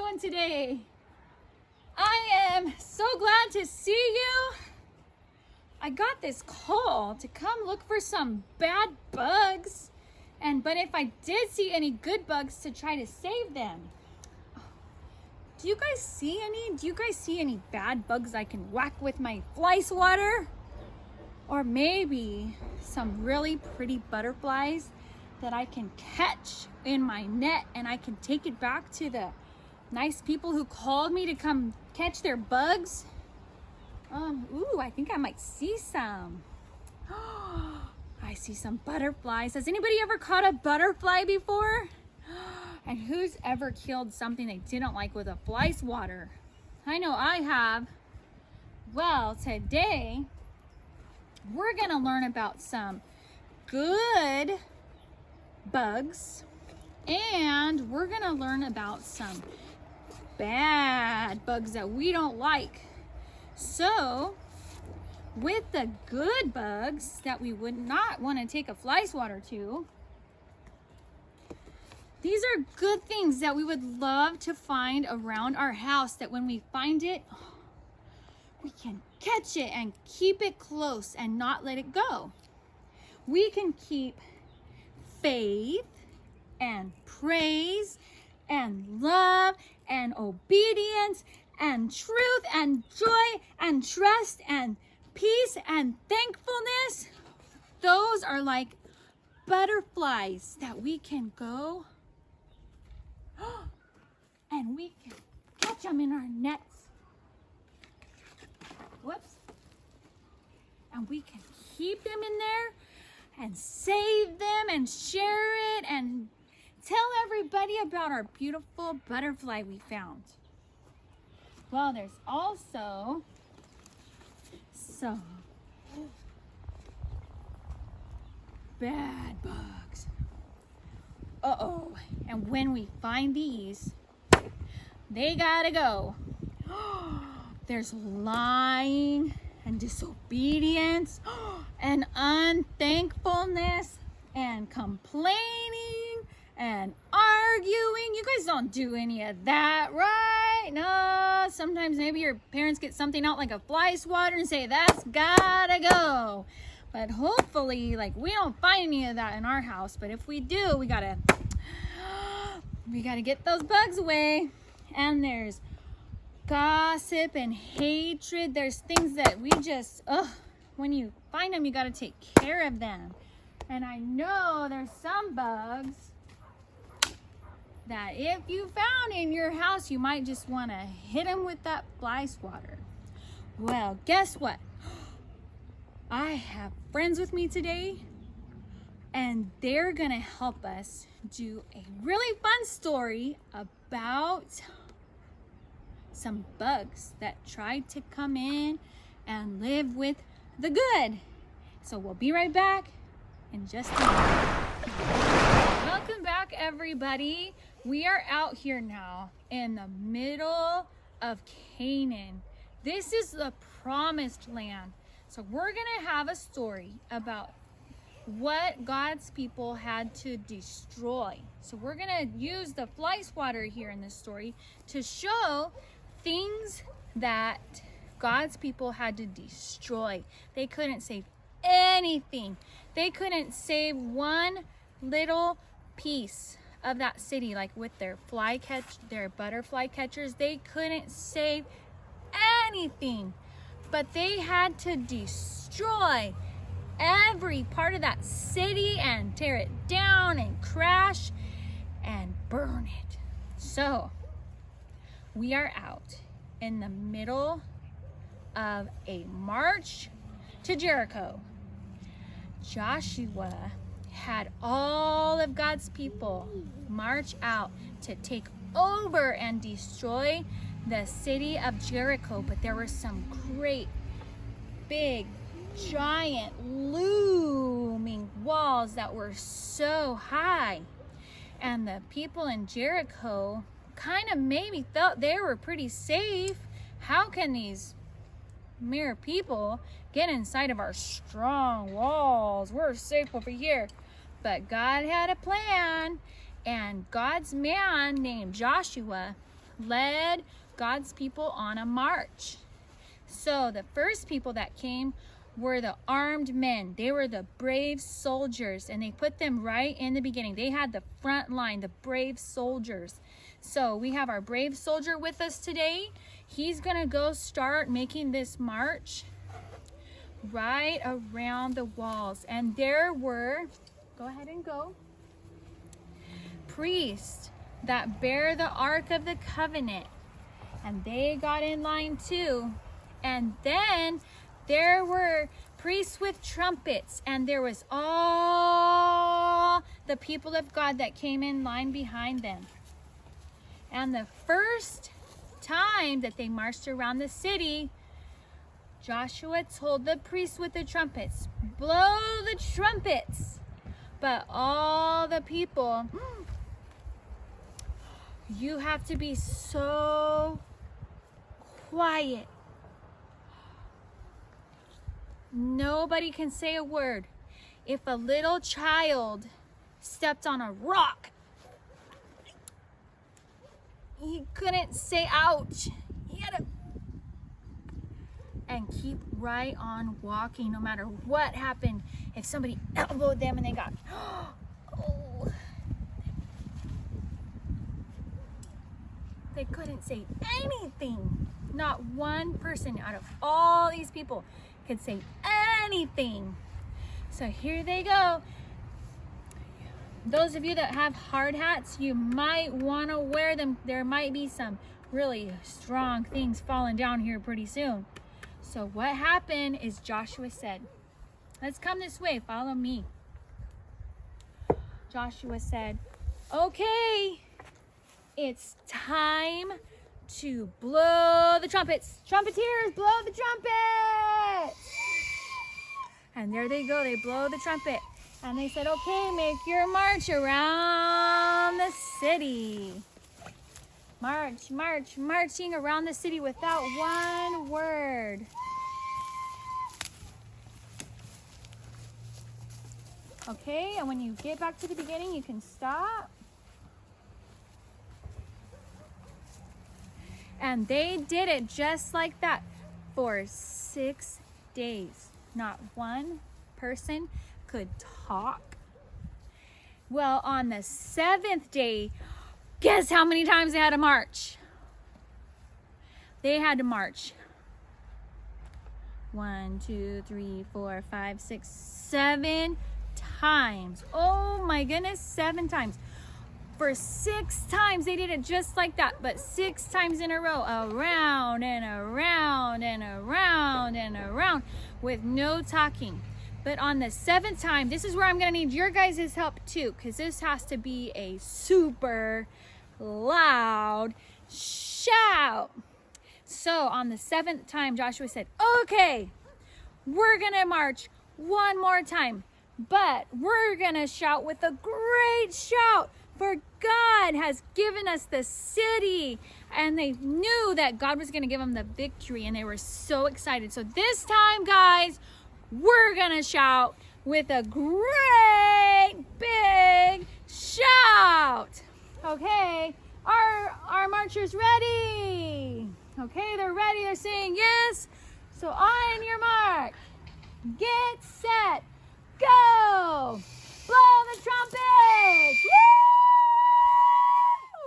doing today? I am so glad to see you. I got this call to come look for some bad bugs, but if I did see any good bugs, to try to save them. Do you guys see any? Do you guys see any bad bugs I can whack with my fly swatter? Or maybe some really pretty butterflies that I can catch in my net and I can take it back to the nice people who called me to come catch their bugs. Ooh, I think I might see some. I see some butterflies. Has anybody ever caught a butterfly before? And who's ever killed something they didn't like with a fly swatter? I know I have. Well, today we're gonna learn about some good bugs and we're gonna learn about some bad bugs that we don't like. So with the good bugs that we would not want to take a fly swatter to, these are good things that we would love to find around our house, that when we find it, we can catch it and keep it close and not let it go. We can keep faith and praise and love and obedience and truth and joy and trust and peace and thankfulness. Those are like butterflies that we can go and we can catch them in our nets. Whoops. And we can keep them in there and save them and share it and tell everybody about our beautiful butterfly we found. Well, there's also some bad bugs. Uh-oh. And when we find these, they gotta go. There's lying and disobedience and unthankfulness and complaining and arguing. You guys don't do any of that, right? No, sometimes maybe your parents get something out like a fly swatter and say, that's gotta go. But hopefully, we don't find any of that in our house. But if we do, we gotta get those bugs away. And there's gossip and hatred. There's things that we just, when you find them, you gotta take care of them. And I know there's some bugs that if you found in your house, you might just want to hit them with that fly swatter. Well, guess what? I have friends with me today, and they're going to help us do a really fun story about some bugs that tried to come in and live with the good. So we'll be right back in just a minute. Welcome back, everybody. We are out here now in the middle of Canaan. This is the promised land. So we're going to have a story about what God's people had to destroy. So we're going to use the fly swatter here in this story to show things that God's people had to destroy. They couldn't save anything. They couldn't save one little piece of that city, like with their butterfly catchers. They couldn't save anything, but they had to destroy every part of that city and tear it down and crash and burn it. So we are out in the middle of a march to Jericho. Joshua had all of God's people march out to take over and destroy the city of Jericho, but there were some great, big, giant, looming walls that were so high, and the people in Jericho kind of maybe felt they were pretty safe. How can these mere people get inside of our strong walls? We're safe over here. But God had a plan, and God's man named Joshua led God's people on a march. So the first people that came were the armed men. They were the brave soldiers, and they put them right in the beginning. They had the front line, the brave soldiers. So we have our brave soldier with us today. He's gonna go start making this march right around the walls. And there were, go ahead and go, priests that bear the Ark of the Covenant. And they got in line too. And then there were priests with trumpets, and there was all the people of God that came in line behind them. And the first time that they marched around the city, Joshua told the priests with the trumpets, blow the trumpets. But all the people, you have to be so quiet. Nobody can say a word. If a little child stepped on a rock, he couldn't say ouch. He had to and keep right on walking no matter what happened. If somebody elbowed them and they got oh, they couldn't say anything. Not one person out of all these people could say anything. So here they go. Those of you that have hard hats, you might want to wear them. There might be some really strong things falling down here pretty soon. So what happened is Joshua said, let's come this way, follow me. Joshua said, okay, it's time to blow the trumpets. Trumpeters, blow the trumpet. And there they go, they blow the trumpet. And they said, okay, make your march around the city. March, march, marching around the city without one word. Okay, and when you get back to the beginning, you can stop. And they did it just like that for 6 days. Not one person could talk. Well, on the 7th day, guess how many times they had to march? They had to march 1, 2, 3, 4, 5, 6, 7 times. Oh my goodness, 7 times. For 6 times they did it just like that, but 6 times in a row, around and around and around and around with no talking. But on the 7th time, this is where I'm gonna need your guys' help too, because this has to be a super loud shout. So on the 7th time, Joshua said, okay, we're gonna march one more time, but we're gonna shout with a great shout. For God has given us the city. And they knew that God was going to give them the victory. And they were so excited. So this time, guys, we're going to shout with a great big shout. Okay, our marchers ready. Okay, they're ready. They're saying yes. So on your mark, get set, go. Blow the trumpets. Woo!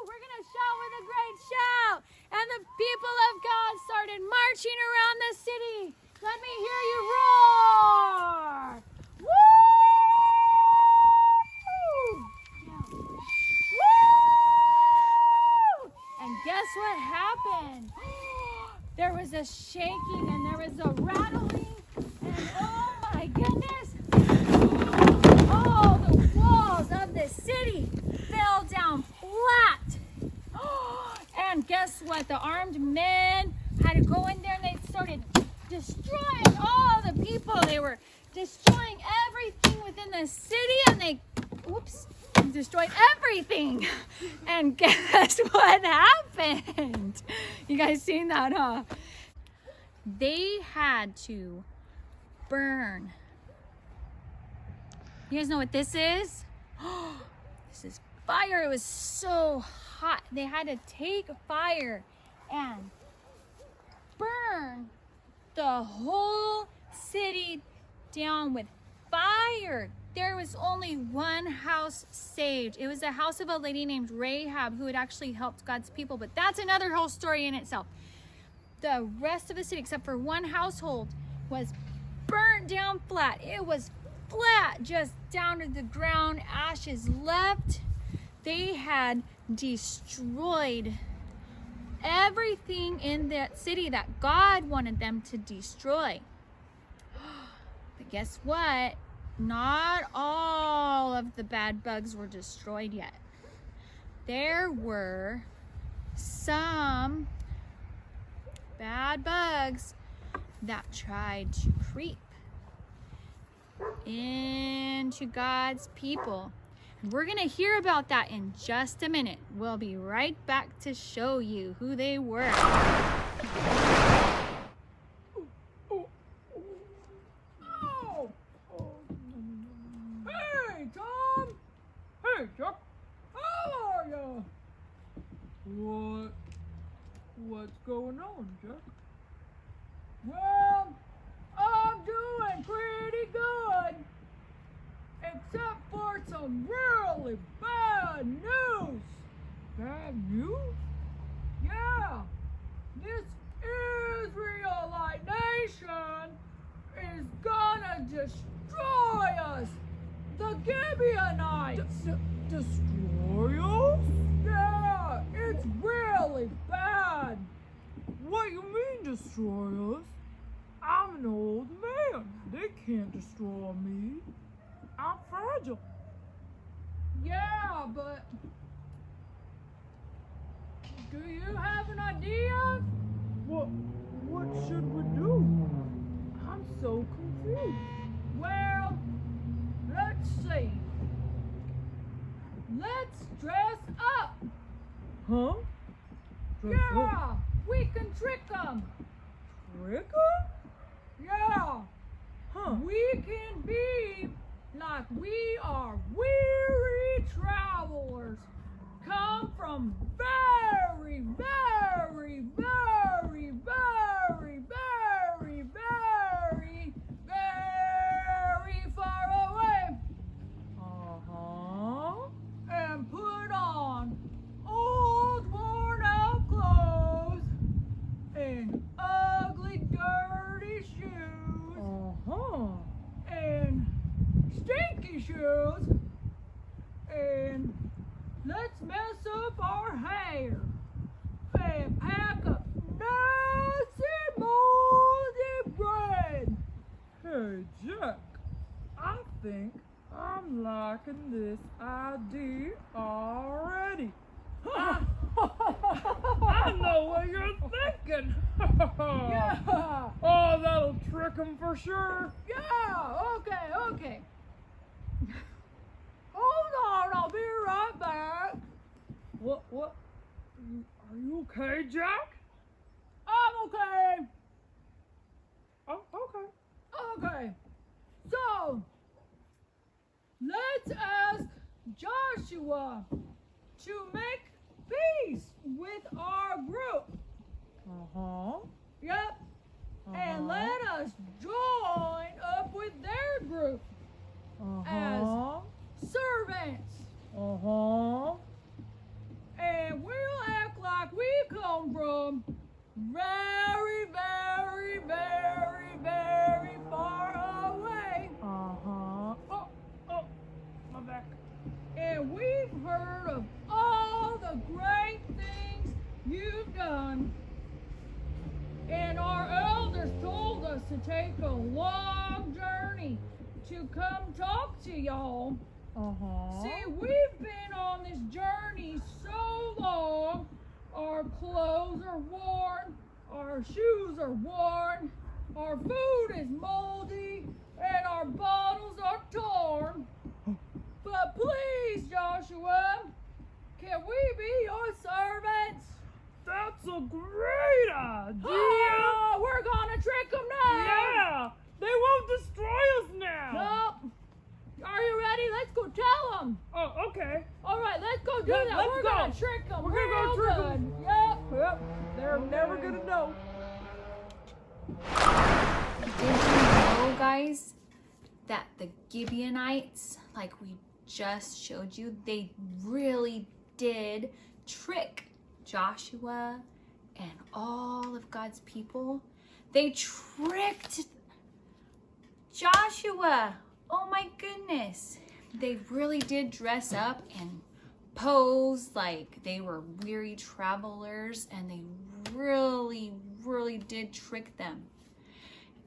We're going to shout with a great shout. And the people of God started marching around the city. Let me hear you roar. Woo! Woo! And guess what happened? There was a shaking and there was a rattling. And oh my goodness. All the walls of the city fell down flat. And guess what? The armed men had to go in there and they started destroying all the people. They were destroying everything within the city and they, destroyed everything. And guess what happened? You guys seen that, huh? They had to burn. You guys know what this is? This is fire. It was so hot. They had to take fire and burn the whole city down with fire. There was only one house saved. It was the house of a lady named Rahab who had actually helped God's people, but that's another whole story in itself. The rest of the city, except for one household, was burnt down flat. It was flat, just down to the ground, ashes left. They had destroyed everything in that city that God wanted them to destroy. But guess what? Not all of the bad bugs were destroyed yet. There were some bad bugs that tried to creep into God's people. And we're going to hear about that in just a minute. We'll be right back to show you who they were. Hey, Tom! Hey, Chuck! How are you? What's going on, Chuck? Well, I'm doing pretty good. Except for some really bad news. Bad news? Yeah. This Israelite nation is gonna destroy us. The Gibeonites. Destroy us? Yeah, it's really bad. What you mean destroy us? I'm an old man. They can't destroy me. I'm fragile. Yeah, but do you have an idea? What should we do? I'm so confused. Well, let's see. Let's dress up. Huh? Yeah, we can trick them. Trick them? Yeah. Huh. We can be like we are weary travelers, come from very, very, very, very, very, very, very far away. And put on old worn out clothes and ugly dirty shoes. And stinky shoes, and let's mess up our hair and pack up nasty moldy bread. Hey Jack, I think I'm liking this idea already. I know what you're thinking. Yeah. Oh, that'll trick him for sure. Yeah, okay. Hold on, I'll be right back. What? Are you okay, Jack? I'm okay. Oh, okay. Okay. So, let's ask Joshua to make peace with our group. Yep. And let us join up with their group as servants. And we'll act like we come from very, very, very, very far away. Oh, my back. And we've heard of all the great things you've done. And our elders told us to take a long journey to come talk to y'all. See, we've been on this journey so long, our clothes are worn, our shoes are worn, our food is moldy, and our bottles are torn. But please, Joshua, can we be your servants? That's a great idea! Oh, we're gonna trick them now! Yeah! They won't destroy us now! Nope! Are you ready? Let's go tell them! Oh, okay. Alright, let's do Yeah, that. let's We're go. gonna trick them. We're gonna go real trick good. 'em. Yep. Yep. They're never gonna know. Did you know, guys, that the Gibeonites, like we just showed you, they really did trick Joshua and all of God's people? They tricked Joshua. Oh my goodness. They really did dress up and pose like they were weary travelers, and they really, really did trick them.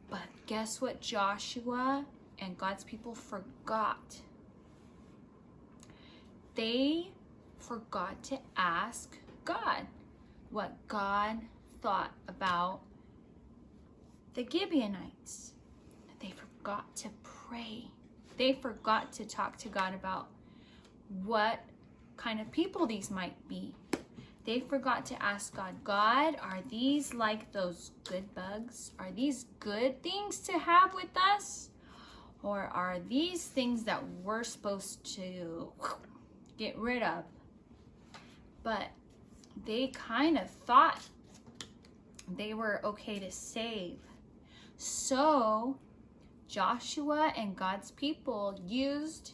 But guess what Joshua and God's people forgot? They forgot to ask God what God thought about the Gibeonites. They forgot to pray. They forgot to talk to God about what kind of people these might be. They forgot to ask God, God, are these like those good bugs? Are these good things to have with us? Or are these things that we're supposed to get rid of? But they kind of thought they were okay to save. So Joshua and God's people used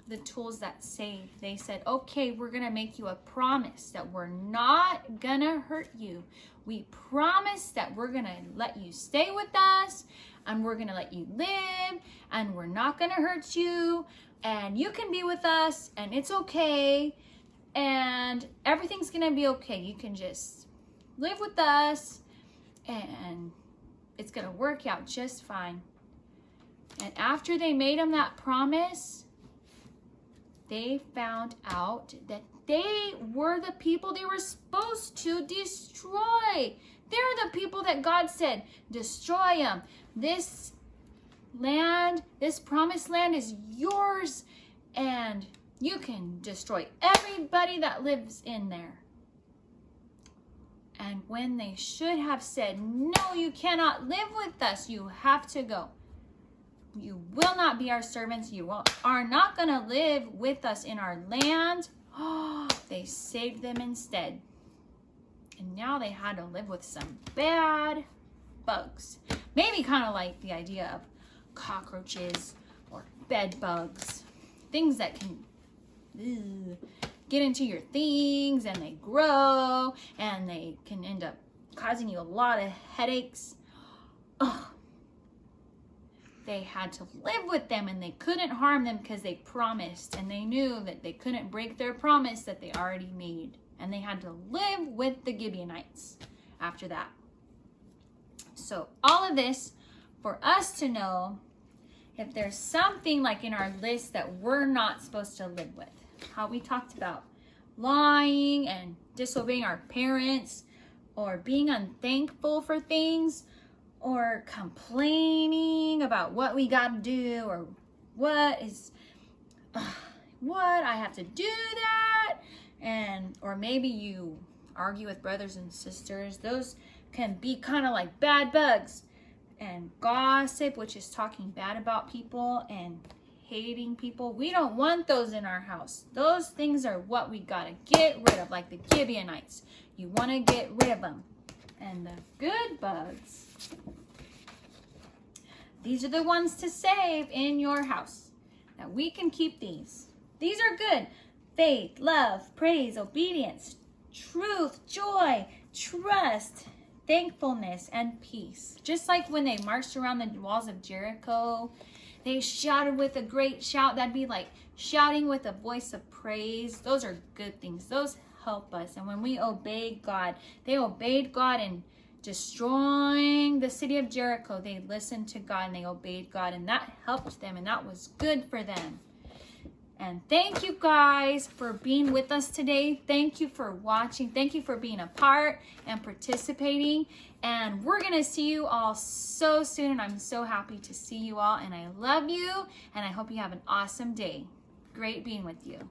the tools that save. They said, okay, we're gonna make you a promise that we're not gonna hurt you. We promise that we're gonna let you stay with us, and we're gonna let you live, and we're not gonna hurt you, and you can be with us, and it's okay, and everything's gonna be okay. You can just live with us, and it's gonna work out just fine. And after they made him that promise, they found out that they were the people they were supposed to destroy. They're the people that God said, destroy them. This land, this promised land is yours, and you can destroy everybody that lives in there. And when they should have said, no, you cannot live with us, you have to go. You will not be our servants. You are not going to live with us in our land. Oh, they saved them instead. And now they had to live with some bad bugs. Maybe kind of like the idea of cockroaches or bed bugs. Things that can get into your things, and they grow, and they can end up causing you a lot of headaches. Ugh. They had to live with them, and they couldn't harm them because they promised, and they knew that they couldn't break their promise that they already made, and they had to live with the Gibeonites after that. So all of this for us to know if there's something like in our list that we're not supposed to live with. How we talked about lying and disobeying our parents, or being unthankful for things, or complaining about what we got to do, or what I have to do that, or maybe you argue with brothers and sisters. Those can be kind of like bad bugs. And gossip, which is talking bad about people and hating people. We don't want those in our house. Those things are what we got to get rid of, like the Gibeonites. You want to get rid of them. And the good bugs, these are the ones to save in your house. That we can keep these. These are good. Faith, love, praise, obedience, truth, joy, trust, thankfulness, and peace. Just like when they marched around the walls of Jericho, they shouted with a great shout. That'd be like shouting with a voice of praise. Those are good things. Those help us. And when we obey God, they obeyed God in destroying the city of Jericho. They listened to God and they obeyed God, and that helped them, and that was good for them. And thank you guys for being with us today. Thank you for watching. Thank you for being a part and participating. And we're going to see you all so soon. And I'm so happy to see you all. And I love you. And I hope you have an awesome day. Great being with you.